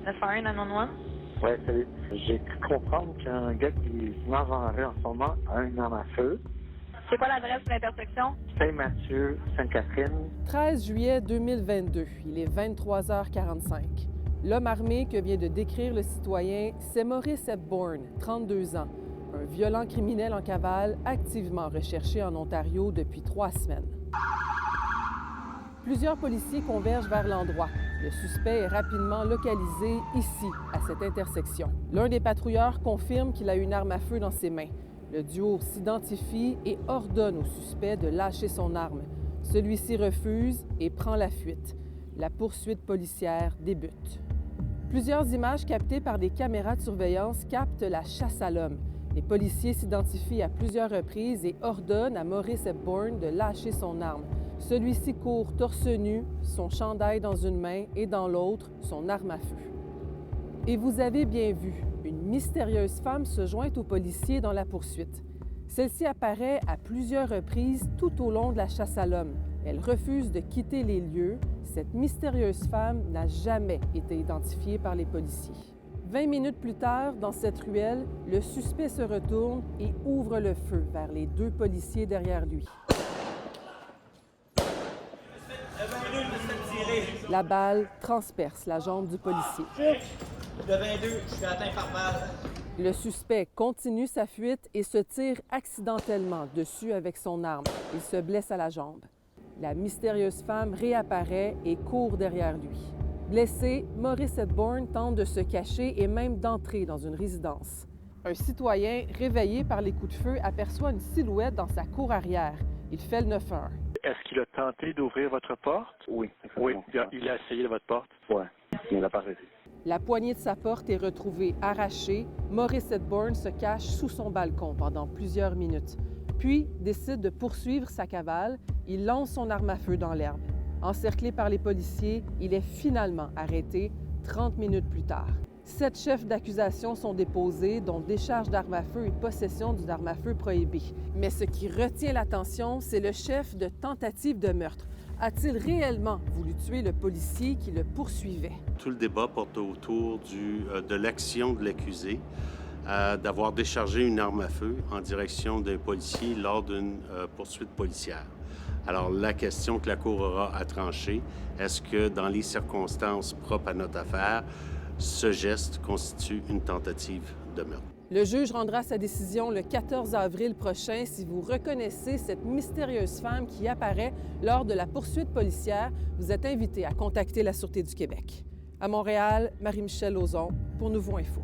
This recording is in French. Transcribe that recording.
911 911. Ouais, salut. J'ai cru comprendre qu'un gars qui se met en rue en ce moment a une arme à feu. C'est quoi l'adresse de l'intersection? Saint-Mathieu, Sainte-Catherine. 13 juillet 2022, il est 23h45. L'homme armé que vient de décrire le citoyen, c'est Maurice Hepburn, 32 ans, un violent criminel en cavale activement recherché en Ontario depuis 3 semaines. Plusieurs policiers convergent vers l'endroit. Le suspect est rapidement localisé ici, à cette intersection. L'un des patrouilleurs confirme qu'il a une arme à feu dans ses mains. Le duo s'identifie et ordonne au suspect de lâcher son arme. Celui-ci refuse et prend la fuite. La poursuite policière débute. Plusieurs images captées par des caméras de surveillance captent la chasse à l'homme. Les policiers s'identifient à plusieurs reprises et ordonnent à Maurice Hepburn de lâcher son arme. Celui-ci court torse nu, son chandail dans une main et dans l'autre, son arme à feu. Et vous avez bien vu, une mystérieuse femme se joint aux policiers dans la poursuite. Celle-ci apparaît à plusieurs reprises tout au long de la chasse à l'homme. Elle refuse de quitter les lieux. Cette mystérieuse femme n'a jamais été identifiée par les policiers. 20 minutes plus tard, dans cette ruelle, le suspect se retourne et ouvre le feu vers les 2 policiers derrière lui. La balle transperce la jambe du policier. De 22, je suis atteint par balle. Le suspect continue sa fuite et se tire accidentellement dessus avec son arme. Il se blesse à la jambe. La mystérieuse femme réapparaît et court derrière lui. Blessé, Maurice Hepburn tente de se cacher et même d'entrer dans une résidence. Un citoyen, réveillé par les coups de feu, aperçoit une silhouette dans sa cour arrière. Il fait le 911. Est-ce qu'il a tenté d'ouvrir votre porte? Oui. Oui, il a essayé votre porte? Ouais, il l'a pas réussi. La poignée de sa porte est retrouvée arrachée. Maurice Hepburn se cache sous son balcon pendant plusieurs minutes, puis décide de poursuivre sa cavale. Il lance son arme à feu dans l'herbe. Encerclé par les policiers, il est finalement arrêté 30 minutes plus tard. 7 chefs d'accusation sont déposés, dont décharge d'armes à feu et possession d'une arme à feu prohibée. Mais ce qui retient l'attention, c'est le chef de tentative de meurtre. A-t-il réellement voulu tuer le policier qui le poursuivait? Tout le débat porte autour de l'action de l'accusé d'avoir déchargé une arme à feu en direction d'un policier lors d'une poursuite policière. Alors, la question que la Cour aura à trancher, est-ce que dans les circonstances propres à notre affaire, ce geste constitue une tentative de meurtre? Le juge rendra sa décision le 14 avril prochain. Si vous reconnaissez cette mystérieuse femme qui apparaît lors de la poursuite policière, vous êtes invité à contacter la Sûreté du Québec. À Montréal, Marie-Michelle Lauzon pour Nouveau Info.